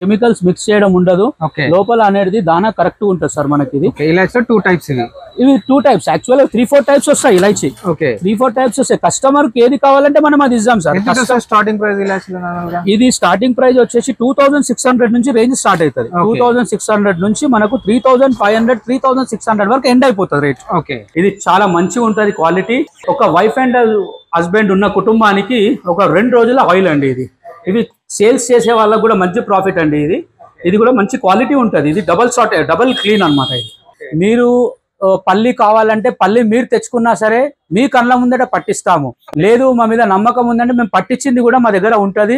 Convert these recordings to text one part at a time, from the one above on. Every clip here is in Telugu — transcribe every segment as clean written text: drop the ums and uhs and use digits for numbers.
కెమికల్స్ మిక్స్ చేయడం ఉండదు. లోపల అనేది దానా కరెక్ట్ ఉంటుంది సార్ మనకి. ఇది ఇలాచీ 2 టైప్స్ ఇవి 2 టైప్స్ యాక్చువల్ 3-4 టైప్స్ వస్తాయి ఇలాచీ. 3-4 టైప్స్ వస్తాయి. కస్టమర్ కి ఏది కావాలంటే మనం అది ఇద్దాం సార్. స్టార్టింగ్ ప్రైస్ ఇది స్టార్టింగ్ ప్రైస్ వచ్చేసి 2600 నుంచి రేంజ్ స్టార్ట్ అవుతుంది. 2600 నుంచి మనకు 3500 3600 వరకు ఎండ్ అయిపోతుంది రేట్. ఇది చాలా మంచిగా ఉంటది క్వాలిటీ. ఒక వైఫ్ అండ్ హస్బెండ్ ఉన్న కుటుంబానికి ఒక 2 రోజుల ఆయిల్ అండి ఇది. ఇవి సేల్స్ చేసే వాళ్ళకి కూడా మంచి ప్రాఫిట్ అండి. ఇది కూడా మంచి క్వాలిటీ ఉంటుంది. ఇది డబల్ క్లీన్ అనమాట. ఇది మీరు పల్లి కావాలంటే పల్లి మీరు తెచ్చుకున్నా సరే మీ కళ్ళ ముందట పట్టిస్తాము. లేదు మా మీద నమ్మకం ఉందంటే మేము పట్టించింది కూడా మా దగ్గర ఉంటుంది.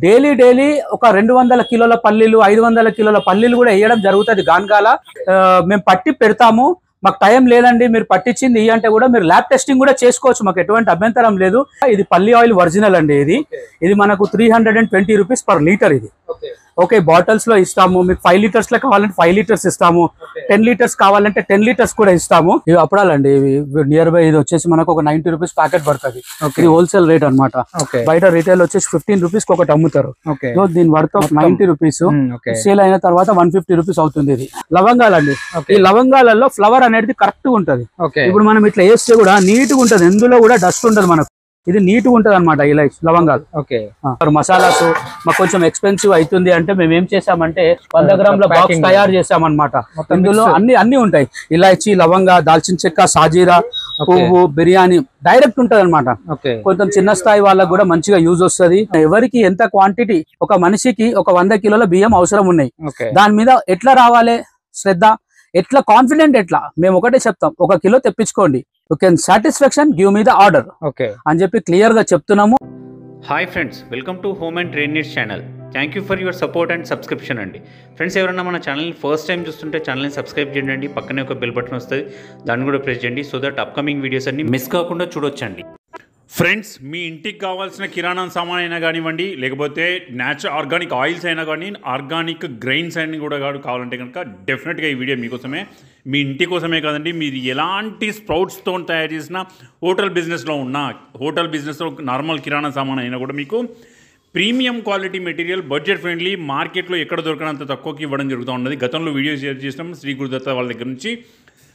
డైలీ ఒక 200 కిలోల పల్లీలు 500 కిలోల పల్లీలు కూడా వేయడం జరుగుతుంది. గాన్గాల మేము పట్టి పెడతాము. మాకు టైం లేదండి మీరు పట్టించింది అంటే కూడా మీరు ల్యాబ్ టెస్టింగ్ కూడా చేసుకోవచ్చు. మాకు ఎటువంటి అభ్యంతరం లేదు. ఇది పల్లి ఆయిల్ ఒరిజినల్ అండి. ఇది మనకు 320 రూపీస్ పర్ లీటర్. ఇది ఓకే బాటిల్స్ లో ఇస్తాము. మీకు 5 లీటర్స్ లో కావాలంటే 5 లీటర్స్ ఇస్తాము. 10 లీటర్స్ కావాలంటే 10 లీటర్స్ కూడా ఇస్తాము. ఇవి అప్పుడాలండి. నియర్ బై ఇది వచ్చేసి మనకు ఒక 90 రూపీస్ ప్యాకెట్ పడుతుంది. ఇది హోల్సేల్ రేట్ అనమాట. బయట రీటైల్ వచ్చేసి 15 రూపీస్ ఒకటి అమ్ముతారు. దీని వర్త్ 90 రూపీస్. సేల్ అయిన తర్వాత 150 రూపీస్ అవుతుంది. ఇది లవంగాలండి. ఈ లవంగాలలో ఫ్లవర్ అనేది కరెక్ట్ ఉంటది. ఇప్పుడు మనం ఇట్లా వేస్తే కూడా నీట్ గా ఉంటది. ఎందులో కూడా డస్ట్ ఉండదు మనకు. ఇది నీట్ గా ఉంటది అనమాట. ఇలా లవంగాలు మసాలాస్ మాకు కొంచెం ఎక్స్పెన్సివ్ అవుతుంది అంటే మేము ఏం చేసామంటే 100 గ్రాముల బాక్స్ తయారు చేసామన్నమాట. ఇందులో అన్ని ఉంటాయి. ఇలాచి, లవంగా, దాల్చిన చెక్క, సాజీరా, పువ్వు, బిర్యానీ డైరెక్ట్ ఉంటది అనమాట. కొంచెం చిన్న స్థాయి వాళ్ళకి కూడా మంచిగా యూజ్ వస్తుంది. ఎవరికి ఎంత క్వాంటిటీ, ఒక మనిషికి ఒక 100 కిలోల బియ్యం అవసరం ఉన్నాయి. దాని మీద ఎట్లా రావాలి శ్రద్ధ, ఎట్లా కాన్ఫిడెంట్, ఎట్లా మేము ఒకటే చెప్తాం, 1 కిలో తెప్పించుకోండి. You can satisfaction give me the order అని చెప్పి క్లియర్ గా చెప్తున్నాము. Hi friends, welcome to home and trade needs channel. Thank you for your support and subscription అండి. ఫ్రెండ్స్, ఎవరైనా మన ఛానల్ని ఫస్ట్ టైం చూస్తుంటే ఛానల్ని సబ్స్క్రైబ్ చేయండి. పక్కనే ఒక బెల్ బటన్ వస్తుంది, దాన్ని కూడా ప్రెస్ చేయండి. సో దట్ అప్కమింగ్ వీడియోస్ అన్ని మిస్ కాకుండా చూడొచ్చండి. ఫ్రెండ్స్, మీ ఇంటికి కావాల్సిన కిరాణా సామాన్ అయినా కానివ్వండి, లేకపోతే ఆర్గానిక్ ఆయిల్స్ అయినా కానీ, ఆర్గానిక్ గ్రెయిన్స్ అయినా కూడా కావాలంటే కనుక డెఫినెట్గా ఈ వీడియో మీకోసమే. మీ ఇంటి కోసమే కాదండి, మీరు ఎలాంటి స్ప్రౌట్స్తో తయారు చేసిన హోటల్ బిజినెస్లో నార్మల్ కిరాణా సామాన్ అయినా కూడా మీకు premium quality material, budget friendly, మార్కెట్లో ఎక్కడ దొరకనంత తక్కువకి ఇవ్వడం జరుగుతూ ఉన్నది. గతంలో వీడియో షేర్ చేసినాం. శ్రీ గురుదత్త వాళ్ళ దగ్గర నుంచి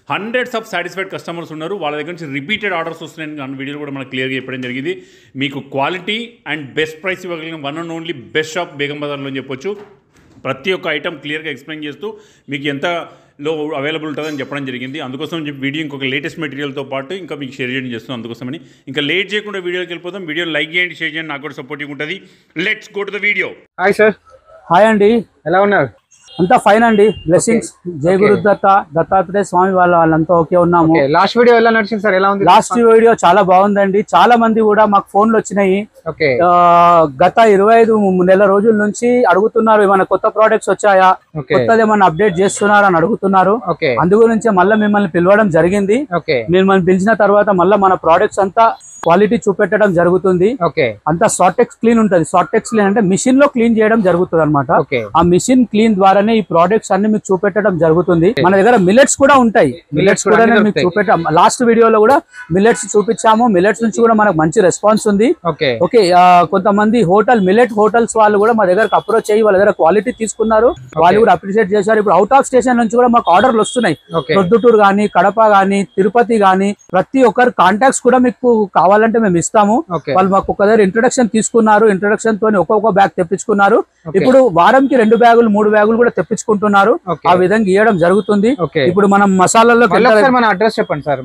హండ్రెడ్స్ ఆఫ్ సాటిస్ఫైడ్ కస్టమర్స్ ఉన్నారు. వాళ్ళ దగ్గర నుంచి రిపీటెడ్ ఆర్డర్స్ వస్తున్నాయని అన్న వీడియోలో కూడా మనకు క్లియర్గా చెప్పడం జరిగింది. మీకు క్వాలిటీ అండ్ బెస్ట్ ప్రైస్ ఇవ్వగలిగిన one and only best shop బేగం బజార్లో అని చెప్పొచ్చు. ప్రతి ఒక్క ఐటమ్ క్లియర్గా ఎక్స్ప్లెయిన్ చేస్తూ మీకు ఎంతలో అవైలబుల్ ఉంటుందని చెప్పడం జరిగింది. అందుకోసం వీడియో ఇంకొక లేటెస్ట్ మెటీరియల్తో పాటు ఇంకా మీకు షేర్ చేయడం చేస్తున్నాం. అందుకోసమని ఇంకా లేట్ చేయకుండా వీడియోకి వెళ్ళిపోతాం. వీడియో లైక్ చేయండి, షేర్ చేయండి, నాకు కూడా సపోర్టింగ్ ఉంటుంది. Let's go to the video. Hi sir. Hi అండి, ఎలా ఉన్నారు? అంతా ఫైన్ అండి. బ్లెస్సింగ్స్. జై గురుదత్త దత్తాత్రేయ స్వామి వాళ్ళంతా ఓకే ఉన్నాము. లాస్ట్ వీడియో ఎలా నడిచింది సార్? ఎలా ఉంది? లాస్ట్ వీడియో చాలా బాగుందండి. చాలా మంది కూడా మాకు ఫోన్లు వచ్చినాయి. గత 25 నెలల రోజుల నుంచి అడుగుతున్నారు, ఏమైనా కొత్త ప్రోడక్ట్స్ వచ్చాయా, కొత్తది ఏమైనా అప్డేట్ చేస్తున్నారు అని అడుగుతున్నారు. అందు గురించి మళ్ళీ మిమ్మల్ని పిలవడం జరిగింది. మిమ్మల్ని పిలిచిన తర్వాత మళ్ళీ మన ప్రోడక్ట్స్ అంతా క్వాలిటీ చూపెట్టడం జరుగుతుంది. అంతా షార్టెక్స్ క్లీన్ ఉంటుంది. షార్టెక్స్ క్లీన్ అంటే మిషన్ లో క్లీన్ చేయడం జరుగుతుంది అనమాట. ఆ మిషన్ క్లీన్ ద్వారానే ఈ ప్రోడక్ట్స్ అన్ని మీకు చూపెట్టడం జరుగుతుంది. మన దగ్గర మిల్లెట్స్ కూడా ఉంటాయి. మిల్లెట్స్ కూడా మీకు చూపెట్టాం. లాస్ట్ వీడియోలో కూడా మిల్లెట్స్ చూపించాము. మిల్లెట్స్ నుంచి కూడా మనకు మంచి రెస్పాన్స్ ఉంది. ఓకే, కొంతమంది మిల్లెట్ హోటల్స్ వాళ్ళు కూడా మా దగ్గరకు అప్రోచ్ అయ్యి వాళ్ళ దగ్గర క్వాలిటీ తీసుకున్నారు. వాళ్ళు కూడా అప్రిషియేట్ చేశారు. ఇప్పుడు అవుట్ ఆఫ్ స్టేషన్ నుంచి కూడా మాకు ఆర్డర్లు వస్తున్నాయి. ప్రొద్దుటూరు గానీ, కడప గానీ, తిరుపతి గానీ, ప్రతి ఒక్కరు కాంటాక్ట్స్ కూడా మీకు కావాలంటే మేము ఇస్తాము. వాళ్ళు మాకు ఒక దగ్గర ఇంట్రొడక్షన్ తీసుకున్నారు. ఇంట్రొడక్షన్ తోని ఒక్కొక్క బ్యాగ్ తెప్పించుకున్నారు. ఇప్పుడు వారంకి 2 బ్యాగులు 3 బ్యాగులు కూడా తెప్పించుకుంటున్నారు. ఆ విధంగా ఇవ్వడం జరుగుతుంది. ఇప్పుడు మనం మసాలాల్లో అడ్రస్ చెప్పండి సార్.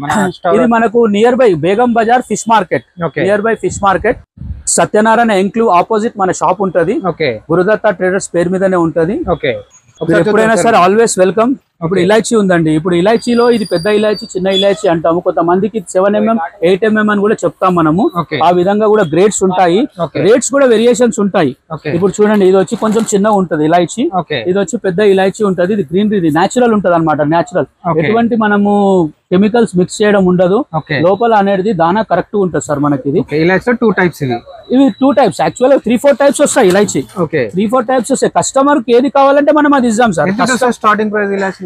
ఇది మనకు near by Begum Bazar fish market, near by fish market, Satyanarayana enclave opposite మన షాప్ ఉంటది. గురుదత్త ట్రేడర్స్ పేరు మీదనే ఉంటది. ఎప్పుడైనా సరే ఆల్వేస్ వెల్కమ్. ఇప్పుడు ఇలాచీ ఉందండి. ఇప్పుడు ఇలాచీలో ఇది పెద్ద ఇలాచీ, చిన్న ఇలాచీ అంటాము. కొంతమందికి 7mm 8mm అని కూడా చెప్తాం మనము. ఆ విధంగా కూడా గ్రేడ్స్ ఉంటాయి. గ్రేడ్స్ కూడా వేరియేషన్స్ ఉంటాయి. ఇప్పుడు చూడండి, ఇది వచ్చి కొంచెం చిన్నగా ఉంటది ఇలాచీ, ఇది వచ్చి పెద్ద ఇలాచీ ఉంటది. ఇది గ్రీన్, ఇది నేచురల్ ఉంటది అనమాట. నేచురల్, ఎటువంటి మనము కెమికల్స్ మిక్స్ చేయడం ఉండదు. లోపల అనేది దానా కరెక్ట్ ఉంటుంది సార్ మనకి. ఇది 2 టైప్స్. ఇవి 2 టైప్స్ యాక్చువల్ 3-4 టైప్స్ వస్తాయి ఇలాచీ. 3-4 టైప్స్ వస్తాయి. కస్టమర్ కి ఏది కావాలంటే మనం అది ఇద్దాం సార్. స్టార్టింగ్ ప్రైస్ ఇలాచీ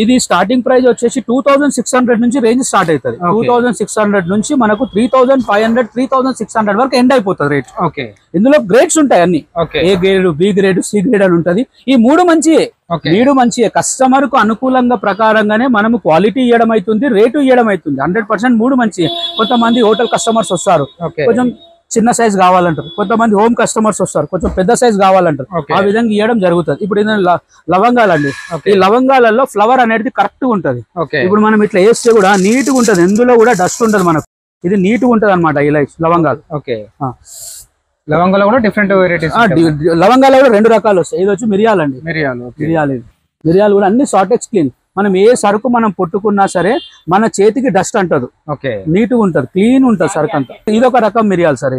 ఇది స్టార్టింగ్ ప్రైస్ వచ్చేసి 2600 నుంచి రేంజ్ స్టార్ట్ అవుతుంది. 2600 నుంచి మనకు 3500 3600 వరకు ఎండ్ అయిపోతుంది రేట్. ఓకే, ఇందులో గ్రేడ్స్ ఉంటాయి అన్ని, A grade, B grade, C grade అని ఉంటది. ఈ మూడు మంచియే, కస్టమర్ కు అనుకూలంగా ప్రకారంగానే మనము క్వాలిటీ ఇవ్వడం అవుతుంది, రేటు ఇవ్వడం అవుతుంది. 100% మూడు మంచియే. కొంతమంది హోటల్ కస్టమర్స్ వస్తారు, కొంచెం చిన్న సైజ్ కావాలంటారు. కొంతమంది హోమ్ కస్టమర్స్ వస్తారు, కొంచెం పెద్ద సైజ్ కావాలంటారు. ఆ విధంగా ఇవ్వడం జరుగుతుంది. ఇప్పుడు లవంగాలండి, ఈ లవంగాలలో ఫ్లవర్ అనేది కరెక్ట్ గా ఉంటది. ఇప్పుడు మనం ఇట్లా వేస్తే కూడా నీట్ గా ఉంటది, ఎందులో కూడా డస్ట్ ఉంటది మనకు. ఇది నీట్ గా ఉంటది అనమాట ఇలా లవంగాలు. లవంగాలు కూడా డిఫరెంట్ వెరైటీస్. లవంగాలు కూడా రెండు రకాలు వస్తాయి. ఇది వచ్చి మిరియాలండి, మిరియాలు కూడా అన్ని షార్టెక్స్ క్లీన్. మనం ఏ సరుకు మనం పుట్టుకున్నా సరే మన చేతికి డస్ట్ అంటదు, నీట్ గా ఉంటది, క్లీన్ ఉంటది సరుకు అంతా. ఇది ఒక రకం మిరియాలు సార్,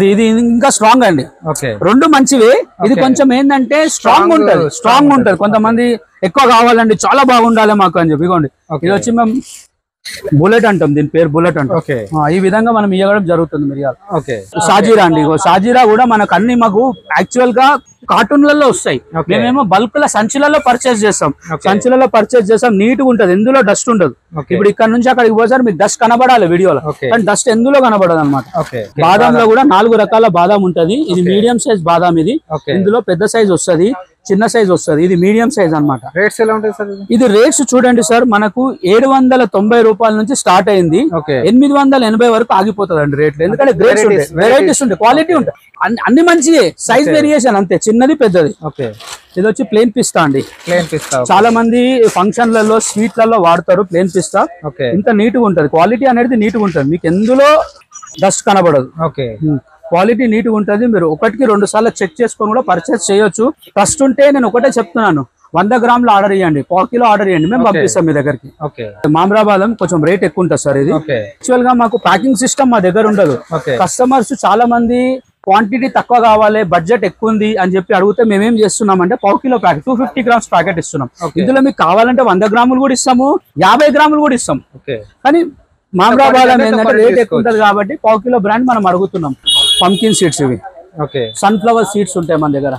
ఇది ఇంకా స్ట్రాంగ్ అండి. రెండు మంచివే. ఇది కొంచెం ఏంటంటే స్ట్రాంగ్ ఉంటది. కొంతమంది ఎక్కువ కావాలండి, చాలా బాగుండాలి మాకు అని చెప్పి. ఇగోండి, ఇది వచ్చి మేము బుల్లెట్ అంటాం, దీని పేరు బుల్లెట్ అంటాం. ఈ విధంగా మనం ఇవ్వడం జరుగుతుంది మిరియాలు. షాజీరా అండి, షాజీరా కూడా మనకు అన్ని మాకు యాక్చువల్ గా కార్టూన్లలో వస్తాయి. మేమేమో బల్క్ ల సంచులలో పర్చేస్ చేస్తాం. నీట్ గా ఉంటది, ఎందులో డస్ట్ ఉండదు. ఇప్పుడు ఇక్కడ నుంచి అక్కడికి పోసారు మీకు డస్ట్ కనబడాలి వీడియోలో, కానీ డస్ట్ ఎందులో కనబడదు అనమాట. బాదాంలో కూడా 4 రకాల బాదాం ఉంటది. ఇది మీడియం సైజ్ బాదాం. ఇది ఇందులో పెద్ద సైజ్ వస్తుంది, చిన్న సైజ్ వస్తుంది. ఇది మీడియం సైజ్ అనమాట. రేట్స్ ఎలా ఉంటాయి సార్? ఇది రేట్స్ చూడండి సార్, మనకు 790 రూపాయల నుంచి స్టార్ట్ అయింది, 880 వరకు ఆగిపోతుంది అండి రేట్లు. ఎందుకంటే గ్రేడ్స్ ఉంటాయి, వెరైటీస్ ఉంటాయి, క్వాలిటీ ఉంటాయి, అన్ని మంచియే. సైజ్ వేరియేషన్ అంతే, చిన్నది పెద్దది. ఇది వచ్చి ప్లేన్ పిస్తా అండి. చాలా మంది ఫంక్షన్లలో స్వీట్లలో వాడతారు ప్లేన్ పిస్తా. ఇంత నీట్ గా ఉంటది, క్వాలిటీ అనేది నీట్ గా ఉంటది, మీకు ఎందులో డస్ట్ కనబడదు. క్వాలిటీ నీట్ గా ఉంటది. మీరు 1కి 2 సార్లు చెక్ చేసుకొని కూడా పర్చేస్ చేయొచ్చు. ట్రస్ట్ ఉంటే నేను ఒకటే చెప్తున్నాను, 100 గ్రాములు ఆర్డర్ ఇవ్వండి, 1 కిలో ఆర్డర్ ఇవ్వండి, మేము పంపిస్తాం మీ దగ్గరికి. మామ్రాబాదం కొంచెం రేట్ ఎక్కువ ఉంటుంది సార్. ఇది యాక్చువల్ గా మాకు ప్యాకింగ్ సిస్టమ్ మా దగ్గర ఉండదు. కస్టమర్స్ చాలా మంది క్వాంటిటీ తక్కువ కావాలి, బడ్జెట్ ఎక్కువ ఉంది అని చెప్పి అడిగితే మేమేం చేస్తున్నాం అంటే 1 కిలో ప్యాకెట్ 250 గ్రామ్స్ ప్యాకెట్ ఇస్తున్నాం. ఇందులో మీకు కావాలంటే 100 గ్రాములు కూడా ఇస్తాము, 50 గ్రాములు కూడా ఇస్తాం. కానీ మామ్రాబాదం ఏంటంటే రేట్ ఎక్కువ ఉంటది కాబట్టి 1 కిలో బ్రాండ్ మనం అడుగుతున్నాం. పంకిన్ సీడ్స్, ఇవి సన్ఫ్లవర్ సీడ్స్ ఉంటాయి మన దగ్గర,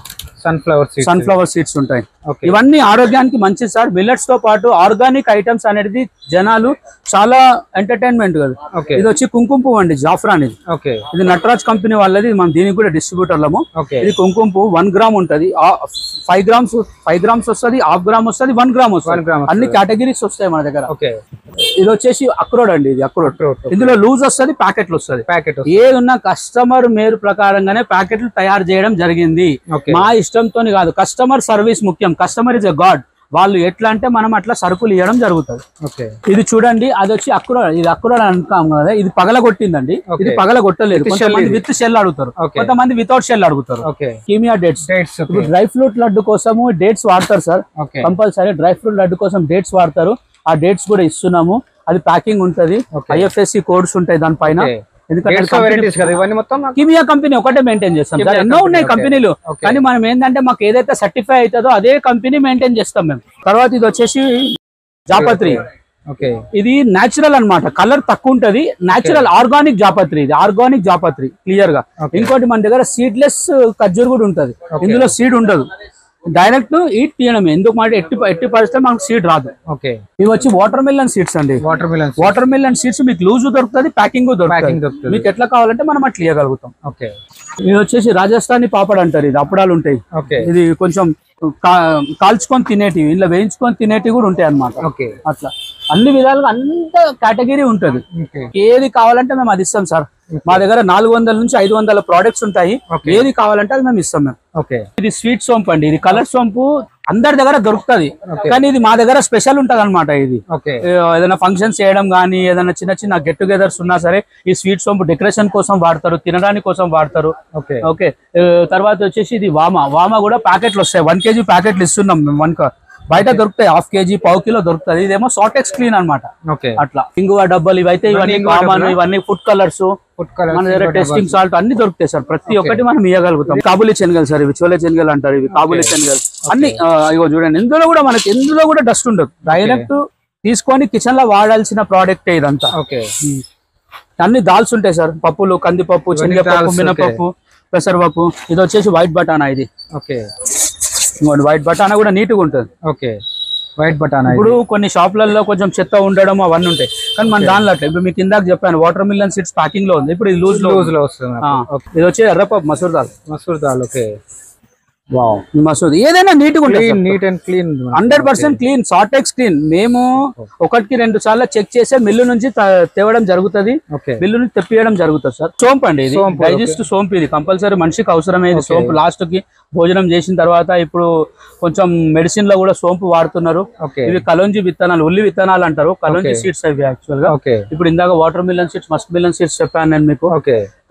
సన్ఫ్లవర్ సీడ్స్ ఉంటాయి. ఇవన్నీ ఆరోగ్యానికి మంచిది సార్. మిల్లెట్స్ తో పాటు ఆర్గానిక్ ఐటమ్స్ అనేది జనాలు చాలా ఎంటర్టైన్మెంట్ కదా. ఇది వచ్చి కుంకుమ పువ్వు అండి, జాఫ్రాన్. ఇది నటరాజ్ కంపెనీ వాళ్ళది, మనం దీనికి కూడా డిస్ట్రిబ్యూటర్లము. ఇది కుంకుమ పువ్వు 1 గ్రామ్ ఉంటది, 5 గ్రామ్స్ వస్తుంది, 1/2 గ్రామ్ వస్తుంది, 1 గ్రామ్ వస్తుంది. అన్ని కేటగిరీస్ వస్తాయి మన దగ్గర. ఇది వచ్చేసి అక్రోడ్ అండి, ఇది అక్రోడ్. ఇందులో లూజ్ వస్తుంది, ప్యాకెట్లు వస్తుంది. ఏదున్నా కస్టమర్ మేరు ప్రకారంగానే ప్యాకెట్లు తయారు చేయడం జరిగింది. మా ఇష్టంతో కాదు, కస్టమర్ సర్వీస్ ముఖ్యం. Customer is a God. వాళ్ళు ఎట్లా అంటే మనం అట్లా సరుకులు ఇవ్వడం జరుగుతుంది. ఇది చూడండి, అది వచ్చి అక్రోడ్. ఇది అక్రోడ్ అనుకాం కదా, ఇది పగలగొట్టిందండి. ఇది పగలగొట్టలేదు. కొంతమంది విత్ షెల్ అడుగుతారు, కొంతమంది వితౌట్ షెల్ అడుగుతారు. Kimia dates. ఇప్పుడు డ్రై ఫ్రూట్ లడ్డు కోసము డేట్స్ వాడతారు sir, compulsory dry fruit laddu కోసం డేట్స్ వాడతారు. ఆ డేట్స్ కూడా ఇస్తున్నాము. అది ప్యాకింగ్ ఉంటది, IFSC కోడ్స్ ఉంటాయి దానిపైన. కిమియా కంపెనీ ఒకటే మెయింటైన్ చేస్తాం సార్. ఎన్నో ఉన్నాయి కంపెనీలు, కానీ మనం ఏంటంటే మాకు ఏదైతే సర్టిఫై అవుతుందో అదే కంపెనీ మెయింటైన్ చేస్తాం మేము. తర్వాత ఇది వచ్చేసి జాపత్రి. ఇది నేచురల్ అన్నమాట, కలర్ తక్కువ ఉంటది, నేచురల్ ఆర్గానిక్ జాపత్రి. ఇది ఆర్గానిక్ జాపత్రి క్లియర్ గా. ఇంకోటి మన దగ్గర సీడ్లెస్ ఖర్జూర్ కూడా ఉంటది, ఇందులో సీడ్ ఉండదు, డైరెక్ట్ ఈట్ తీయడమే. ఎందుకు మాట ఎట్టి పరిస్థితి మనకు సీడ్ రాదు. ఇవి వచ్చి వాటర్ మిలన్ సీడ్స్ అండి. వాటర్ మిలన్ సీడ్స్ మీకు లూజ్ దొరుకుతుంది, ప్యాకింగ్ దొరుకుతుంది. మీకు ఎట్లా కావాలంటే మనం అట్లా ఇవ్వగలుగుతాం. ఇది వచ్చేసి రాజస్థానీ పాపడ్ అంటారు. ఇది అప్పడాలు ఉంటాయి. ఇది కొంచెం కాల్చుకొని తినేటివి, ఇలా వేయించుకొని తినేటివి కూడా ఉంటాయి అన్నమాట. అట్లా అన్ని విధాలుగా అంత కేటగిరీ ఉంటది. ఏది కావాలంటే మేము అది ఇస్తాం సార్. మా దగ్గర 400 నుంచి 500 ప్రోడక్ట్స్ ఉంటాయి. ఏది కావాలంటే అది మేము ఇస్తాం మేము. ఇది స్వీట్ సోంపు అండి. ఇది కలర్ సోంపు అందరి దగ్గర దొరుకుతుంది, కానీ ఇది మా దగ్గర స్పెషల్ ఉంటది అనమాట. ఇది ఏదైనా ఫంక్షన్స్ చేయడం కానీ, ఏదైనా చిన్న చిన్న గెట్ టుగెదర్స్ ఉన్నా సరే ఈ స్వీట్ సోంపు డెకరేషన్ కోసం వాడతారు, తినడానికి కోసం వాడతారు. ఓకే, తర్వాత వచ్చేసి ఇది వామా కూడా ప్యాకెట్లు వస్తాయి. 1 kg ప్యాకెట్లు ఇస్తున్నాం మేము. బయట దొరుకుతాయి, 1/2 kg 1/4 కిలో దొరుకుతుంది. ఇదేమో సాటెక్స్ క్లీన్ అనమాట. అట్లా ఇంగువ డబ్బాలు ఇవైతే ఇవన్నీ కామన్. ఇవన్నీ ఫుడ్ కలర్స్, మన దగ్గర టెస్టింగ్ సాల్ట్ అన్ని దొరుకుతాయి సార్. ప్రతి ఒక్కటి మనం ఇవ్వగలుగుతాం. కాబూలి శనగలు సార్, ఇవి చోలే శనగలు అంటారు. ఇవి కాబూలి శనగలు అన్ని. ఇగో చూడండి, ఇందులో కూడా మనకి ఎందులో కూడా డస్ట్ ఉండదు. డైరెక్ట్ తీసుకొని కిచెన్ లో వాడాల్సిన ప్రోడక్ట్ ఇదంతా. అన్ని దాల్స్ ఉంటాయి సార్, పప్పులు, కందిపప్పు, శనగపప్పు, మినపప్పు, పెసరపప్పు. ఇది వచ్చేసి వైట్ బటానా. ఇది వైట్ బటానా కూడా నీట్ గా ఉంటుంది. వైట్ బటానా. ఇప్పుడు కొన్ని షాపులలో కొంచెం చెత్త ఉండడం అవన్నీ ఉంటాయి, కానీ మన దానిలో అట్లా. ఇప్పుడు మీకు ఇందాక చెప్పాను వాటర్ మిలన్ సీడ్స్ ప్యాకింగ్ లో ఉంది, ఇప్పుడు ఇది లూజ్ లో వస్తుంది. ఇది వచ్చి ఎర్రపప్పు మసూర్ దాల్. మసూర్ దాల్. ఓకే. మసూద్ ఏదైనా నీట్ గా ఉంటుంది, neat and clean, 100% clean, Sortex clean. మేము 1-2 సార్లు చెక్ చేసే మిల్లు నుంచి తేవడం జరుగుతుంది, మిల్లు నుంచి తెప్పియడం జరుగుతుంది సార్. సోంపు అండి ఇది, డైజెస్ట్ సోంపు. ఇది కంపల్సరీ మనిషికి అవసరమైంది సోంపు. లాస్ట్ కి భోజనం చేసిన తర్వాత ఇప్పుడు కొంచెం మెడిసిన్ లో కూడా సోంపు వాడుతున్నారు. ఇవి కలోంజీ విత్తనాలు, ఉల్లి విత్తనాలు అంటారు, కలోంజీ సీడ్స్ అవి యాక్చువల్ గా. ఇప్పుడు ఇందాక water melon seeds, Musk melon seeds చెప్పాను నేను మీకు.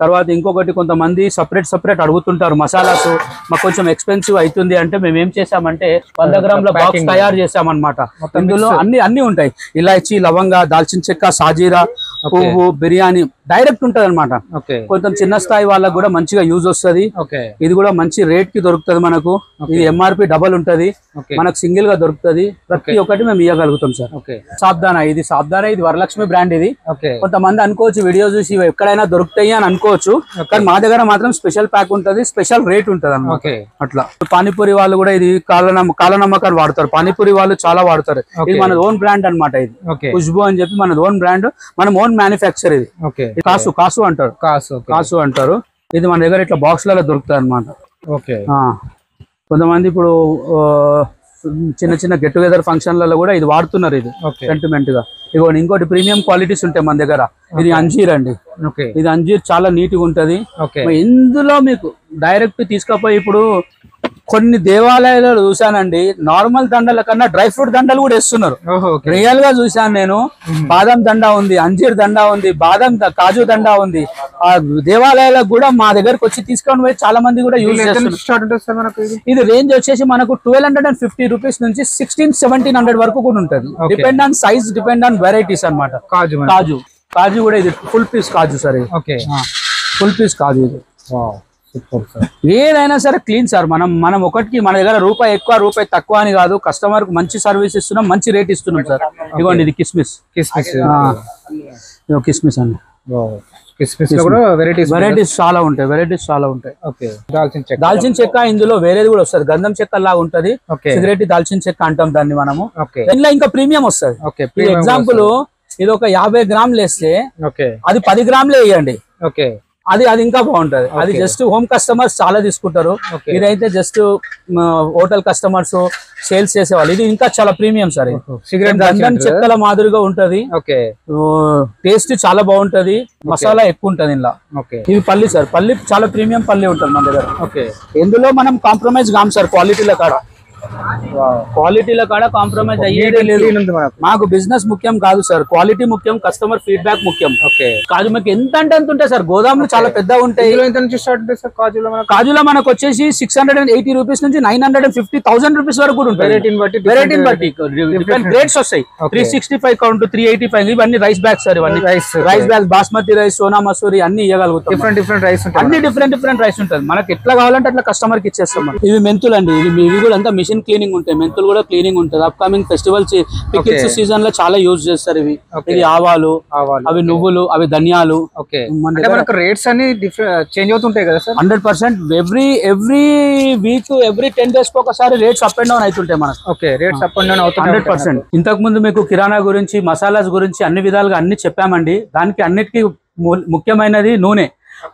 తర్వాత ఇంకొకటి కొంతమంది సపరేట్ అడుగుతుంటారు మసాలాస్, మాకు కొంచెం ఎక్స్పెన్సివ్ అవుతుంది అంటే మేము ఏం చేసామంటే 100 గ్రాముల బాక్స్ తయారు చేసామన్నమాట. ఇందులో అన్ని ఉంటాయి, ఇలాచి, లవంగా, దాల్చిన చెక్క, సాజీరా, పువ్వు, బిర్యానీ డైరెక్ట్ ఉంటది అనమాట. కొంచెం చిన్న స్థాయి వాళ్ళకి కూడా మంచిగా యూజ్ వస్తుంది. ఇది కూడా మంచి రేట్ కి దొరుకుతుంది మనకు. ఇది MRP డబల్ ఉంటది, మనకు సింగిల్ గా దొరుకుతుంది. ప్రతి ఒక్కటి మేము ఇవ్వగలుగుతాం సార్. సాబ్దానా, ఇది సాబ్దానా, ఇది వరలక్ష్మి బ్రాండ్. ఇది కొంతమంది అనుకోవచ్చు వీడియో చూసి ఎక్కడైనా దొరుకుతాయి అని అనుకోవచ్చు, కానీ మా దగ్గర మాత్రం స్పెషల్ ప్యాక్ ఉంటది, స్పెషల్ రేట్ ఉంటది అన్నమాట. అట్లా పానీపూరి వాళ్ళు కూడా ఇది కాలనమ్మకాలు వాడతారు, పానీపూరి వాళ్ళు చాలా వాడతారు. ఇది మన ఓన్ బ్రాండ్ అనమాట. ఇది ఖుష్బు అని చెప్పి మన ఓన్ బ్రాండ్, మనం ఓన్ మ్యానుఫ్యాక్చర్. ఇది కాసు అంటారు, కాసు అంటారు. ఇది మన దగ్గర ఇట్లా బాక్స్లలో దొరుకుతాయి అనమాట. కొంతమంది ఇప్పుడు చిన్న గెట్ టుగెదర్ ఫంక్షన్లలో కూడా ఇది వాడుతున్నారు. ఇది సెంటిమెంట్ గా. ఇంకోటి ప్రీమియం క్వాలిటీస్ ఉంటాయి మన దగ్గర. ఇది అంజీర్ అండి. ఇది అంజీర్ చాలా నీట్ గా ఉంటది. ఇందులో మీకు డైరెక్ట్ తీసుకపోయి ఇప్పుడు కొన్ని దేవాలయాలు చూసానండి, నార్మల్ దండల కన్నా డ్రై ఫ్రూట్ దండలు కూడా వేస్తున్నారు. రియల్ గా చూసాను నేను. బాదం దండ ఉంది, అంజీర్ దండ ఉంది, కాజు దండ ఉంది. ఆ దేవాలయాలకు కూడా మా దగ్గరకు వచ్చి తీసుకొని పోయి చాలా మంది కూడా యూజ్ చేస్తున్నారు. ఇది రేంజ్ వచ్చేసి మనకు 1250 రూపీస్ నుంచి 1600-1700 వరకు కూడా ఉంటుంది. Depend on size, depend on varieties అనమాట. కాజు కూడా ఇది ఫుల్ పీస్ కాజు సార్. ఫుల్ పీస్ కాజు ఇది. ఏదైనా సరే క్లీన్ సార్. మనం ఒకటికి మన దగ్గర రూపాయి ఎక్కువ రూపాయి తక్కువ అని కాదు, కస్టమర్ కు మంచి సర్వీస్ ఇస్తున్నాం, మంచి రేట్ ఇస్తున్నాం సార్. ఇదిగోండి, ఇది కిస్మిస్ అండి. వెరైటీస్ చాలా ఉంటాయి. దాల్చిన చెక్క ఇందులో వేరేది కూడా వస్తుంది, గంధం చెక్క లాగా ఉంటది. సిగరెట్ దాల్చిన చెక్క అంటాం దాన్ని మనము. ఇందులో ఇంకా ప్రీమియం వస్తుంది. ఎగ్జాంపుల్ ఇది ఒక 50 గ్రాములు వేస్తే అది 10 గ్రాములే వేయండి, అది ఇంకా బాగుంటది. అది జస్ట్ హోమ్ కస్టమర్స్ చాలా తీసుకుంటారు. ఇదైతే జస్ట్ హోటల్ కస్టమర్స్, సేల్స్ చేసేవాళ్ళు. ఇది ఇంకా చాలా ప్రీమియం సార్. గంధం చెక్కల మాదిరిగా ఉంటది, టేస్ట్ చాలా బాగుంటది, మసాలా ఎక్కువ ఉంటది ఇందులో. ఇది పల్లి సార్. పల్లి చాలా ప్రీమియం పల్లి ఉంటుంది మన దగ్గర. ఇందులో మనం కాంప్రమైజ్ కాం సార్. క్వాలిటీల కాడ కాంప్రమైజ్ అయ్యేదే లేదు. మాకు బిజినెస్ ముఖ్యం కాదు సార్, క్వాలిటీ ముఖ్యం, కస్టమర్ ఫీడ్బ్యాక్ ముఖ్యం. కాజు మీకు ఎంత అంటే ఎంత ఉంటాయి సార్. గోదాములు చాలా పెద్ద ఉంటాయి. కాజులో మనకు వచ్చేసి 680 రూపీస్ నుంచి 950,000 రూపీస్ వరకు కూడా ఉంటాయి. వెరైటీని బట్టి గ్రేడ్స్ వస్తాయి. 365 కౌంట్, 385 ఇవన్నీ రైస్ బ్యాగ్స్ సార్. ఇవన్నీ rice bags, basmati rice, Sona Masuri అన్ని ఇవ్వగలుగుతాం. డిఫరెంట్ రైస్ అన్ని డిఫరెంట్ రైస్ ఉంటుంది. మనకి ఎట్లా కావాలంటే అట్లా కస్టమర్ కి ఇచ్చేస్తాం. ఇవి మెంతులు అండి. ఇవి కూడా అంతా మిషన్ క్లీనింగ్ ఉంటాయి. మెంతులు కూడా క్లీనింగ్ ఉంటుంది. అప్కమింగ్ ఫెస్టివల్స్, పికిల్స్ సీజన్ లో చాలా యూజ్ చేస్తారు ఇవి. ఇది ఆవాలు, అవి నువ్వులు, అవి ధనియాలు. రేట్స్ అన్ని చేంజ్ అవుతుంటాయి కదా sir. 100% every week, every 10 days ఒకసారి రేట్స్ అప్ అండ్ డౌన్ అవుతుంటాయి మనకు. రేట్స్ అప్ అండ్ డౌన్ అవుతాయి 100%. ఇంతకు ముందు మీకు కిరాణా గురించి, మసాలాస్ గురించి అన్ని విధాలుగా అన్ని చెప్పామండి. దానికి అన్నిటికీ ముఖ్యమైనది నూనె.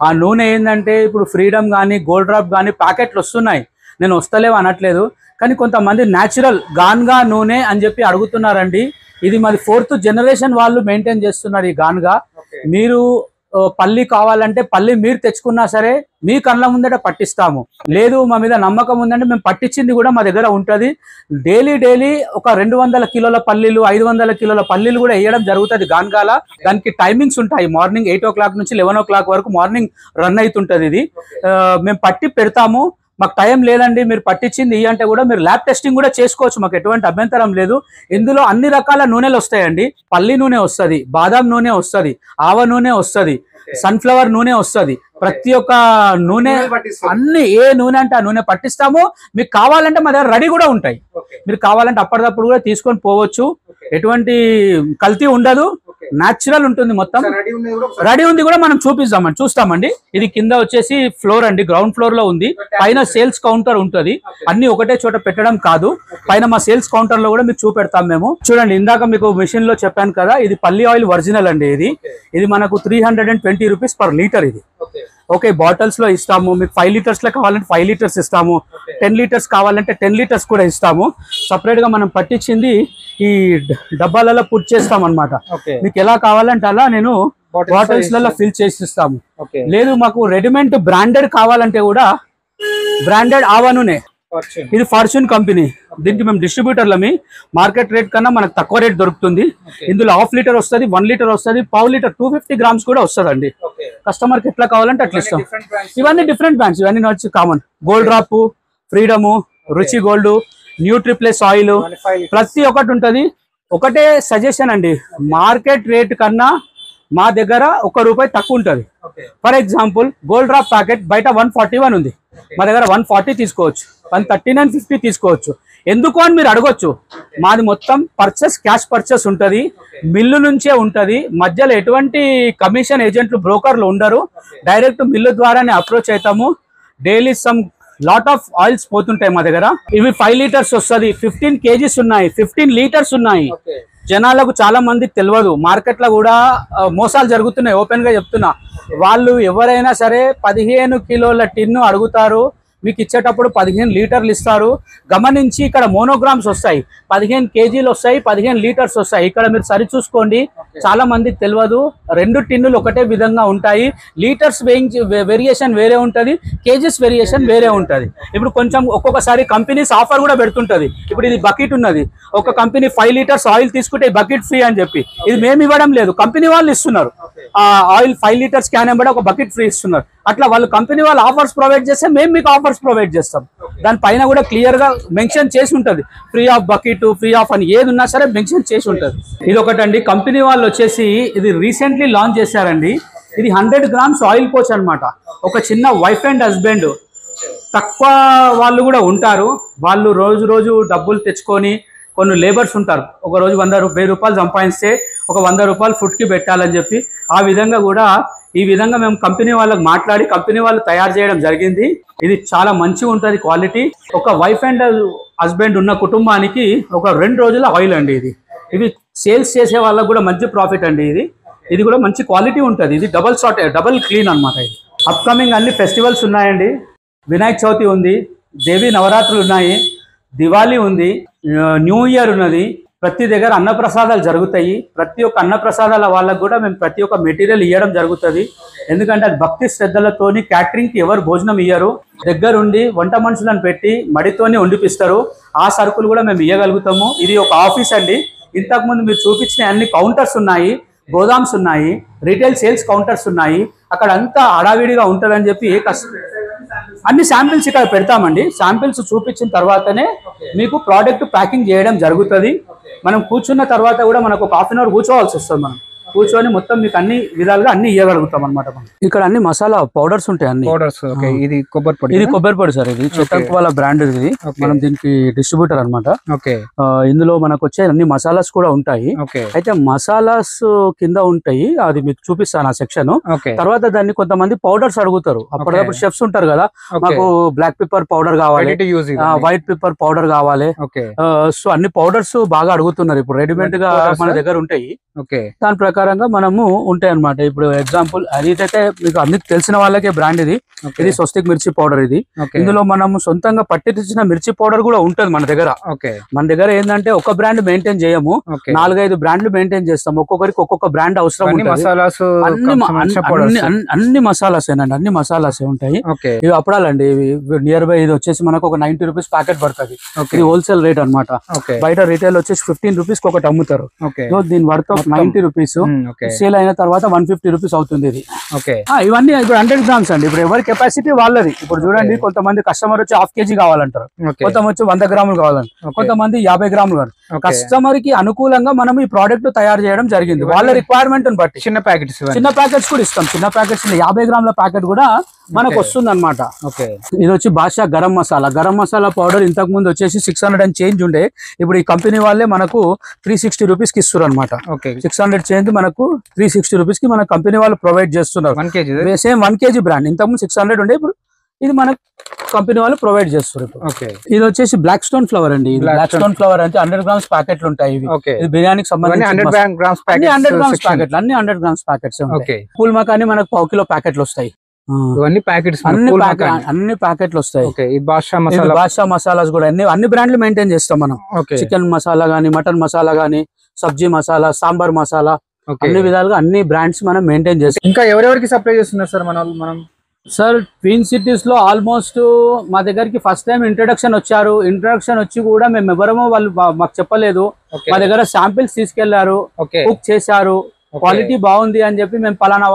ఆ నూనె ఏంటంటే ఇప్పుడు ఫ్రీడమ్ కానీ, గోల్డ్ డ్రాప్ కానీ ప్యాకెట్లు వస్తున్నాయి. నేను వస్తలేవు అనట్లేదు, కానీ కొంతమంది న్యాచురల్ గాన్గా నూనె అని చెప్పి అడుగుతున్నారండి. ఇది మాది 4th జనరేషన్ వాళ్ళు మెయింటైన్ చేస్తున్నారు ఈ గాన్గా. మీరు పల్లి కావాలంటే పల్లి మీరు తెచ్చుకున్నా సరే మీ కళ్ళ ముందట పట్టిస్తాము. లేదు మా మీద నమ్మకం ఉందంటే మేము పట్టించింది కూడా మా దగ్గర ఉంటుంది. డైలీ ఒక 200 కిలోల పల్లీలు, 500 కిలోల పల్లీలు కూడా వేయడం జరుగుతుంది గాన్గాల. దానికి టైమింగ్స్ ఉంటాయి. మార్నింగ్ 8 o'clock నుంచి 11 o'clock వరకు మార్నింగ్ రన్ అవుతుంటది. ఇది మేము పట్టి పెడతాము. మాకు టైం లేదండి మీరు పట్టించింది అంటే కూడా మీరు ల్యాబ్ టెస్టింగ్ కూడా చేసుకోవచ్చు, మాకు ఎటువంటి అభ్యంతరం లేదు. ఇందులో అన్ని రకాల నూనెలు వస్తాయండి. పల్లి నూనె వస్తుంది, బాదాం నూనె వస్తుంది, ఆవ నూనె వస్తుంది, సన్ఫ్లవర్ నూనె వస్తుంది. ప్రతి ఒక్క నూనె, అన్ని ఏ నూనె అంటే ఆ నూనె పట్టిస్తాము. మీకు కావాలంటే మా దగ్గర రెడీ కూడా ఉంటాయి. మీరు కావాలంటే అప్పటికప్పుడు కూడా తీసుకొని పోవచ్చు. ఎటువంటి కల్తీ ఉండదు. న్యాచురల్ ఉంటుంది మొత్తం. రెడీ ఉంది కూడా మనం చూస్తామండి. ఇది కింద వచ్చేసి ఫ్లోర్ అండి, గ్రౌండ్ ఫ్లోర్ లో ఉంది. పైన సేల్స్ కౌంటర్ ఉంటుంది. అన్ని ఒకటే చోట పెట్టడం కాదు, పైన మా సేల్స్ కౌంటర్ లో కూడా మీకు చూపెడతాం మేము. చూడండి, ఇందాక మీకు మెషిన్ లో చెప్పాను కదా, ఇది పల్లి ఆయిల్ ఒరిజినల్ అండి. ఇది మనకు 320 రూపీస్ పర్ లీటర్. ఇది ఓకే, బాటిల్స్ లో ఇస్తాము. మీకు 5 లీటర్స్ లో కావాలంటే 5 లీటర్స్ ఇస్తాము, 10 లీటర్స్ కావాలంటే 10 లీటర్స్ కూడా ఇస్తాము. సపరేట్ గా మనం పట్టించింది ఈ డబ్బాలలో పుట్ చేస్తాం అనమాట. మీకు ఎలా కావాలంటే అలా నేను బాటిల్స్ లలో ఫిల్ చేసి ఇస్తాము. లేదు మాకు రెడీమేడ్ బ్రాండెడ్ కావాలంటే కూడా బ్రాండెడ్ ఆవా నూనె, ఇది ఫార్చ్యూన్ కంపెనీ. దీనికి మేము డిస్ట్రిబ్యూటర్లమి. మార్కెట్ రేట్ కన్నా మనకు తక్కువ రేట్ దొరుకుతుంది. ఇందులో 1/2 లీటర్ వస్తుంది, 1 లీటర్ వస్తుంది, 1/2 లీటర్ 250 గ్రామ్స్ కూడా వస్తుందండి. కస్టమర్ కి ఎట్లా కావాలంటే అట్లా ఇస్తాం. ఇవన్నీ డిఫరెంట్ బ్రాండ్స్, ఇవన్నీ వచ్చి కామన్. గోల్డ్ డ్రాప్, ఫ్రీడమ్, రుచి గోల్డ్, న్యూట్రిప్లస్ ఆయిల్, ప్రతి ఒక్కటి ఉంటది. ఒకటే సజెషన్ అండి, మార్కెట్ రేట్ కన్నా మా దగ్గర ₹1 తక్కువ ఉంటది. For example gold drop packet బయట 141 ఉంది, మా దగ్గర 140 తీసుకోవచ్చు, 139.50 తీసుకోవచ్చు. ఎందుకు అని మీరు అడగొచ్చు. మాది మొత్తం పర్చేస్, క్యాష్ పర్చేస్ ఉంటది, మిల్లు నుంచే ఉంటది. మధ్యలో ఎటువంటి కమిషన్ ఏజెంట్లు, బ్రోకర్లు ఉండరు. డైరెక్ట్ మిల్లు ద్వారానే అప్రోచ్ అవుతాము. Daily some lot of oils పోతుంటాయి మా దగ్గర. ఇవి 5 లీటర్స్ వస్తుంది, 15 kgs ఉన్నాయి, 15 లీటర్స్ ఉన్నాయి. జనాలకు చాలా మందికి తెలియదు. మార్కెట్ లో కూడా మోసాలు జరుగుతున్నాయి, ఓపెన్ గా చెప్తున్నా. వాళ్ళు ఎవరైనా సరే 15 కిలోల టిన్ను అడుగుతారు, మీకు ఇచ్చేటప్పుడు 15 లీటర్లు ఇస్తారు. గమనించి ఇక్కడ మోనోగ్రామ్స్ వస్తాయి, 15 kgలు వస్తాయి, 15 లీటర్స్ వస్తాయి. ఇక్కడ మీరు సరి చూసుకోండి, చాలా మందికి తెలియదు. 2 టిన్నులు ఒకటే విధంగా ఉంటాయి. లీటర్స్ వేరియేషన్ వేరే ఉంటుంది, కేజీస్ వేరియేషన్ వేరే ఉంటుంది. ఇప్పుడు కొంచెం ఒక్కొక్కసారి కంపెనీస్ ఆఫర్ కూడా పెడుతుంటది. ఇప్పుడు ఇది బకెట్ ఉన్నది, ఒక కంపెనీ 5 లీటర్స్ ఆయిల్ తీసుకుంటే బకెట్ ఫ్రీ అని చెప్పి, ఇది మేము ఇవ్వడం లేదు, కంపెనీ వాళ్ళు ఇస్తున్నారు. ఆయిల్ 5 లీటర్స్ క్యాన్ ఎంబడి ఒక బకెట్ ఫ్రీ ఇస్తున్నారు. అట్లా వాళ్ళు కంపెనీ వాళ్ళు ఆఫర్స్ ప్రొవైడ్ చేస్తే మేము మీకు ఆఫర్స్ ప్రొవైడ్ చేస్తాం. దానిపైన కూడా క్లియర్ గా మెన్షన్ చేసి ఉంటది, free of bucket, free of అని ఏది ఉన్నా సరే మెన్షన్ చేసి ఉంటది. ఇది ఒకటండి. కంపెనీ వాళ్ళు వచ్చేసి ఇది రీసెంట్లీ లాంచ్ చేశారండి. ఇది 100 గ్రామ్స్ ఆయిల్ పోచ్ అనమాట. ఒక చిన్న వైఫ్ అండ్ హస్బెండ్, తక్కువ వాళ్ళు కూడా ఉంటారు. వాళ్ళు రోజు డబ్బులు తెచ్చుకొని, కొన్ని లేబర్స్ ఉంటారు, ఒక రోజు 100 రూపాయలు సంపాదిస్తే ఒక 100 రూపాయలు ఫుడ్కి పెట్టాలని చెప్పి, ఆ విధంగా కూడా ఈ విధంగా మేము కంపెనీ వాళ్ళకి మాట్లాడి కంపెనీ వాళ్ళు తయారు చేయడం జరిగింది. ఇది చాలా మంచిగా ఉంటుంది క్వాలిటీ. ఒక వైఫ్ అండ్ హస్బెండ్ ఉన్న కుటుంబానికి ఒక 2 రోజుల ఆయిల్ అండి ఇది. ఇవి సేల్స్ చేసే వాళ్ళకి కూడా మంచి ప్రాఫిట్ అండి. ఇది కూడా మంచి క్వాలిటీ ఉంటుంది. ఇది డబల్ క్లీన్ అనమాట. ఇది అప్కమింగ్ అన్ని ఫెస్టివల్స్ ఉన్నాయండి. వినాయక చవితి ఉంది, దేవి నవరాత్రులు ఉన్నాయి, దివాళీ ఉంది, న్యూ ఇయర్ ఉన్నది. ప్రతి దగ్గర అన్నప్రసాదాలు జరుగుతాయి. ప్రతి ఒక్క అన్నప్రసాదాల వాళ్ళకు కూడా మేము ప్రతి ఒక్క మెటీరియల్ ఇవ్వడం జరుగుతుంది. ఎందుకంటే అది భక్తి శ్రద్ధలతోని క్యాటరింగ్కి ఎవరు భోజనం ఇయ్యరు, దగ్గరుండి వంట మనుషులను పెట్టి మడితోని వండిపిస్తారు. ఆ సరుకులు కూడా మేము ఇవ్వగలుగుతాము. ఇది ఒక ఆఫీస్ అండి. ఇంతకుముందు మీరు చూపించిన అన్ని కౌంటర్స్ ఉన్నాయి, గోదామ్స్ ఉన్నాయి, రీటైల్ సేల్స్ కౌంటర్స్ ఉన్నాయి. అక్కడ అంతా హడావిడిగా ఉంటుందని చెప్పి అన్ని శాంపిల్స్ ఇక్కడ పెడతామండి. శాంపిల్స్ చూపించిన తర్వాతనే మీకు ప్రోడక్ట్ ప్యాకింగ్ చేయడం జరుగుతుంది. మనం కూర్చున్న తర్వాత కూడా మనకు ఒక 1/2 అవర్ కూర్చోవాల్సి వస్తుంది. మనం కూర్చొని మొత్తం మీకు అన్ని విధాలుగా అన్ని ఇవ్వగలుగుతాం అనమాట. ఇక్కడ అన్ని మసాలా పౌడర్స్ ఉంటాయి, అన్ని పౌడర్స్. ఇది కొబ్బరి పొడి సార్. ఇది చేతక్ వాళ్ళ బ్రాండ్. ఇది మనం దీనికి డిస్ట్రిబ్యూటర్ అనమాట. ఇందులో మనకు వచ్చే అన్ని మసాలాస్ కూడా ఉంటాయి. అయితే మసాలాస్ కింద ఉంటాయి, అది మీకు చూపిస్తాను ఆ సెక్షన్. తర్వాత దాన్ని కొంతమంది పౌడర్స్ అడుగుతారు. అప్పటికప్పుడు షెఫ్స్ ఉంటారు కదా, మాకు బ్లాక్ పెప్పర్ పౌడర్ కావాలి, వైట్ పెప్పర్ పౌడర్ కావాలి. సో అన్ని పౌడర్స్ బాగా అడుగుతున్నారు. ఇప్పుడు రెడీమేడ్ గా మన దగ్గర ఉంటాయి. దాని ప్రకారంగా మనము ఉంటాయి అనమాట. ఇప్పుడు ఎగ్జాంపుల్ అదైతే మీకు అన్ని తెలిసిన వాళ్ళకే బ్రాండ్. ఇది స్వస్తిక్ మిర్చి పౌడర్. ఇది ఇందులో మనము సొంతంగా పట్టించిన మిర్చి పౌడర్ కూడా ఉంటుంది మన దగ్గర. మన దగ్గర ఏంటంటే ఒక బ్రాండ్ మెయింటైన్ చేయము, 4-5 బ్రాండ్లు మెయింటైన్ చేస్తాం. ఒక్కొక్కరికి ఒక్కొక్క బ్రాండ్ అవసరం. అన్ని మసాలాస్ ఏనండి, అన్ని మసాలాస్ ఉంటాయి. ఇవి అప్పడాలండి. నియర్ బై ఇది వచ్చేసి మనకు ఒక 90 రూపీస్ ప్యాకెట్ పడుతుంది. ఇది హోల్సేల్ రేట్ అనమాట. బయట రీటైల్ వచ్చేసి 15 రూపీస్ ఒకటి అమ్ముతారు. దీని వర్త్ 90 రూపీస్. సేల్ అయిన తర్వాత 150 రూపీస్ అవుతుంది. ఇది ఇవన్నీ ఇప్పుడు 100 గ్రామ్స్ అండి. ఇప్పుడు ఎవరి కెపాసిటీ వాళ్ళది. ఇప్పుడు చూడండి, కొంతమంది కస్టమర్ వచ్చి 1/2 kg కావాలంటారు, కొంతమంది వచ్చి 100 గ్రాములు కావాలంటారు, కొంతమంది 50 గ్రాములు కావాలి. కస్టమర్ కి అనుకూలంగా మనం ఈ ప్రోడక్ట్ తయారు చేయడం జరిగింది వాళ్ళ రిక్వైర్మెంట్ బట్టి. చిన్న ప్యాకెట్స్ కూడా ఇస్తాం. చిన్న ప్యాకెట్స్ 50 గ్రాముల ప్యాకెట్ కూడా మనకు వస్తుంది అనమాట. ఇది వచ్చి బాషా గరం మసాలా. గరం మసాలా పౌడర్ ఇంతకు ముందు వచ్చేసి 600 అండ్ చేంజ్ ఉండే, ఇప్పుడు ఈ కంపెనీ వాళ్ళే మనకు 360 రూపీస్ కి ఇస్తారు అనమాట. 600 చేంజ్ మనకు 360 రూపీస్ కి మన కంపెనీ వాళ్ళు ప్రొవైడ్ చేస్తున్నారు. 1 kg సేమ్ 1 kg బ్రాండ్. ఇంతకు 600 ఉండే, ఇప్పుడు ఇది మన కంపెనీ వాళ్ళు ప్రొవైడ్ చేస్తారు. ఇది వచ్చేసి బ్లాక్ స్టోన్ ఫ్లవర్ అండి. బ్లాక్ స్టోన్ ఫ్లవర్ అంటే 100 గ్రామ్స్ ప్యాకెట్లు ఉంటాయి. ఇది బిర్యానీకి సంబంధించి 100 గ్రామ్స్ ప్యాకెట్స్, 100 గ్రామ్స్ ప్యాకెట్లు, అన్ని 100 గ్రామ్స్ ప్యాకెట్స్. పూల్ మకాని మనకు 1 కిలో ప్యాకెట్లు వస్తాయి. ఇవన్నీ ప్యాకెట్స్, అన్ని ప్యాకెట్లు వస్తాయి. బాషా మసాలాస్ కూడా అన్ని బ్రాండ్లు మెయింటైన్ చేస్తాం మనం. చికెన్ మసాలా గానీ, మటన్ మసాలా గానీ, సబ్జీ మసాలా, సాంబార్ మసాలా, అన్ని విధాలుగా అన్ని బ్రాండ్స్ మనం మెయింటైన్ చేస్తాం. ఇంకా ఎవరెవరికి సప్లై చేస్తున్నారు సార్ మనం? సార్ ట్విన్ సిటీస్ లో ఆల్మోస్ట్ మా దగ్గరికి ఫస్ట్ టైం ఇంట్రడక్షన్ వచ్చారు. ఇంట్రడక్షన్ వచ్చి కూడా మేము ఎవరమో వాళ్ళు మాకు చెప్పలేదు. మా దగ్గర శాంపిల్స్ తీసుకెళ్లారు, కుక్ చేశారు, క్వాలిటీ బాగుంది అని చెప్పి మేము పలానా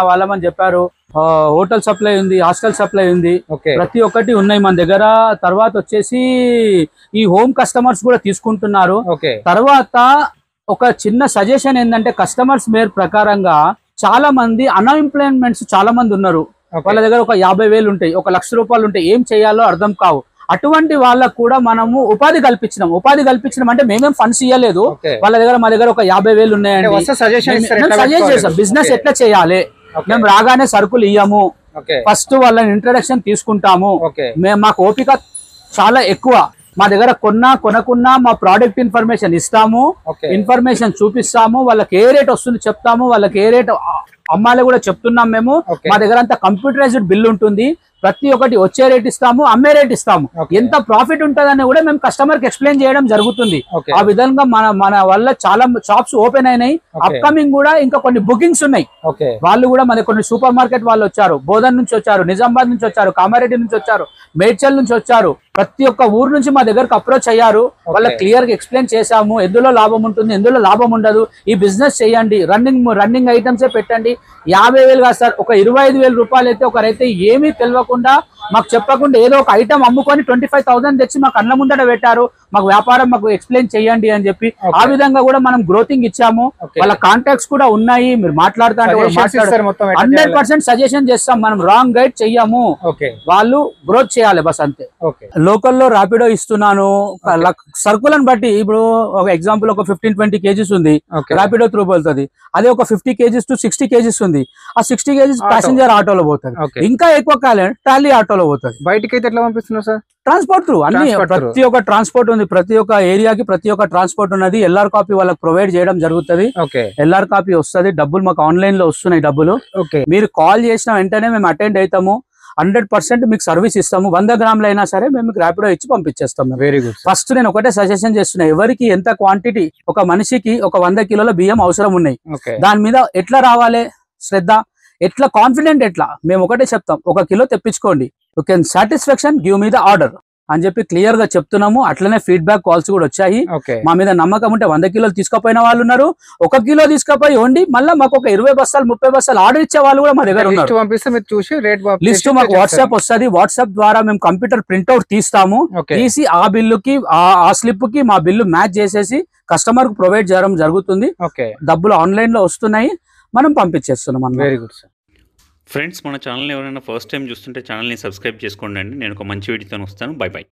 వాళ్ళం అని చెప్పారు. హోటల్ సప్లై ఉంది, హాస్టల్ సప్లై ఉంది, ప్రతి ఒక్కటి ఉన్నాయి మన దగ్గర. తర్వాత వచ్చేసి ఈ హోమ్ కస్టమర్స్ కూడా తీసుకుంటున్నారు. తర్వాత ఒక చిన్న సజెషన్ ఏంటంటే, కస్టమర్స్ మేర్ ప్రకారంగా చాలా మంది అన్ఎంప్లాయ్మెంట్స్ చాలా మంది ఉన్నారు. వాళ్ళ దగ్గర ఒక 50,000 ఉంటాయి, 1,00,000 రూపాయలు ఉంటాయి, ఏం చేయాలో అర్థం కావు. అటువంటి వాళ్ళకు కూడా మనము ఉపాధి కల్పించినాం అంటే మేమేం ఫండ్స్ ఇవ్వలేదు. వాళ్ళ దగ్గర మా దగ్గర ఒక 50,000 ఉన్నాయండి, సజెస్ట్ చేసాం బిజినెస్ ఎట్లా చేయాలి. మేము రాగానే సరుకులు ఇయ్యము, ఫస్ట్ వాళ్ళని ఇంట్రడక్షన్ తీసుకుంటాము. మాకు ఓపిక చాలా ఎక్కువ. మా దగ్గర కొనకున్నా మా ప్రోడక్ట్ ఇన్ఫర్మేషన్ ఇస్తాము, ఇన్ఫర్మేషన్ చూపిస్తాము, వాళ్ళకి ఏ రేట్ వస్తుంది చెప్తాము, వాళ్ళకి ఏ రేట్ అమ్మాలి కూడా చెప్తున్నాం మేము. మా దగ్గర అంతా కంప్యూటరైజ్డ్ బిల్ ఉంటుంది, ప్రతి ఒక్కటి వచ్చే రేట్ ఇస్తాము, అమ్మే రేట్ ఇస్తాము. ఎంత ప్రాఫిట్ ఉంటుందని కూడా మేము కస్టమర్ కి ఎక్స్ప్లెయిన్ చేయడం జరుగుతుంది. ఆ విధంగా మన వల్ల చాలా షాప్స్ ఓపెన్ అయినాయి. అప్కమింగ్ కూడా ఇంకా కొన్ని బుకింగ్స్ ఉన్నాయి. వాళ్ళు కూడా మన కొన్ని సూపర్ మార్కెట్ వాళ్ళు వచ్చారు, బోధన్ నుంచి వచ్చారు, నిజామాబాద్ నుంచి వచ్చారు, కామారెడ్డి నుంచి వచ్చారు, మేడ్చల్ నుంచి వచ్చారు. ప్రతి ఒక్క ఊరు నుంచి మా దగ్గరకు అప్రోచ్ అయ్యారు. వాళ్ళకి క్లియర్ గా ఎక్స్ప్లెయిన్ చేశాము, ఎందులో లాభం ఉంటుంది, ఎందులో లాభం ఉండదు. ఈ బిజినెస్ చేయండి, రన్నింగ్ ఐటమ్సే పెట్టండి. 50,000 కాదు సార్, ఒక 25,000 రూపాయలు అయితే ఒకరైతే ఏమీ తెలియకుండా మాకు చెప్పకుండా ఏదో ఒక ఐటమ్ అమ్ముకొని 25,000 తెచ్చి మాకు అన్న ముందట పెట్టారు. మాకు వ్యాపారం మాకు ఎక్స్ప్లెయిన్ చేయండి అని చెప్పి ఆ విధంగా కూడా మనం గ్రోతింగ్ ఇచ్చాము. వాళ్ళ కాంటాక్ట్స్ కూడా ఉన్నాయి, మీరు మాట్లాడుతుంటే 100% సజెషన్ చేస్తాం. మనం రాంగ్ గైడ్ చెయ్యము, వాళ్ళు గ్రోత్ చేయాలి బస్ అంతే. లోకల్లో ర్యాపిడో ఇస్తున్నాను సరుకులను బట్టి. ఇప్పుడు ఒక ఎగ్జాంపుల్, ఒక 15-20 kgs ఉంది, ర్యాపిడో త్రూ పోతుంది. అదే ఒక 50 kgs to 60 kgs ఉంది, ఆ 60 kgs ప్యాసింజర్ ఆటోలో పోతుంది. ఇంకా ఎక్కువ కాలే ట్రాలీ ఆటోలో పోతుంది. బయటకి అయితే ఎట్లా పంపిస్తున్నారు సార్? ట్రాన్స్పోర్ట్ త్రూ అన్ని, ప్రతి ఒక్క ట్రాన్స్పోర్ట్ ఉంది, ప్రతి ఒక్క ఏరియాకి ప్రతి ఒక్క ట్రాన్స్పోర్ట్ ఉన్నది. ఎల్ఆర్ కాపీ వాళ్ళకి ప్రొవైడ్ చేయడం జరుగుతుంది. ఎల్ఆర్ కాపీ వస్తుంది, డబ్బులు మాకు ఆన్లైన్ లో వస్తున్నాయి డబ్బులు. మీరు కాల్ చేసిన వెంటనే మేము అటెండ్ అవుతాము, 100% మీకు సర్వీస్ ఇస్తాము. 100 గ్రాములు అయినా సరే మేము మీకు ర్యాపిడో ఇచ్చి పంపించేస్తాం. Very good. ఫస్ట్ నేను ఒకటే సజెషన్ చేస్తున్నా, ఎవరికి ఎంత క్వాంటిటీ, ఒక మనిషికి ఒక 100 కిలోల బియ్యం అవసరం ఉన్నాయి, దాని మీద ఎట్లా రావాలి శ్రద్ధ, ఎట్లా కాన్ఫిడెంట్, ఎట్లా మేము ఒకటే చెప్తాం, 1 కిలో తెప్పించుకోండి, you can satisfaction give me the order అని చెప్పి క్లియర్ గా చెప్తున్నాము. అట్లనే ఫీడ్బ్యాక్ కాల్స్ కూడా వచ్చాయి. మా మీద నమ్మకం ఉంటే 100 కిలోలు తీసుకుపోయిన వాళ్ళు ఉన్నారు, 1 కిలో తీసుకుపోయి వండి మళ్ళీ మాకు ఒక 20 బస్తాలు 30 బస్తాలు ఆర్డర్ ఇచ్చే వాళ్ళు కూడా మా దగ్గర ఉన్నారు. పంపిస్తే మీరు చూసి రేట్ లిస్ట్ మాకు వాట్సాప్ వస్తుంది, వాట్సాప్ ద్వారా మేము కంప్యూటర్ ప్రింట్అవుట్ తీస్తాము, తీసి ఆ బిల్లుకి ఆ స్లిప్ కి మా బిల్లు మ్యాచ్ చేసేసి కస్టమర్ కు ప్రొవైడ్ చేయడం జరుగుతుంది. డబ్బులు ఆన్లైన్ లో వస్తున్నాయి, మనం పంపించేస్తున్నాం. Very good sir. ఫ్రెండ్స్, మన ఛానల్ని ఎవరైనా ఫస్ట్ టైం చూస్తుంటే ఛానల్ని సబ్స్క్రైబ్ చేసుకోండి అండి. నేను ఒక మంచి వీడియోతో వస్తాను. By by.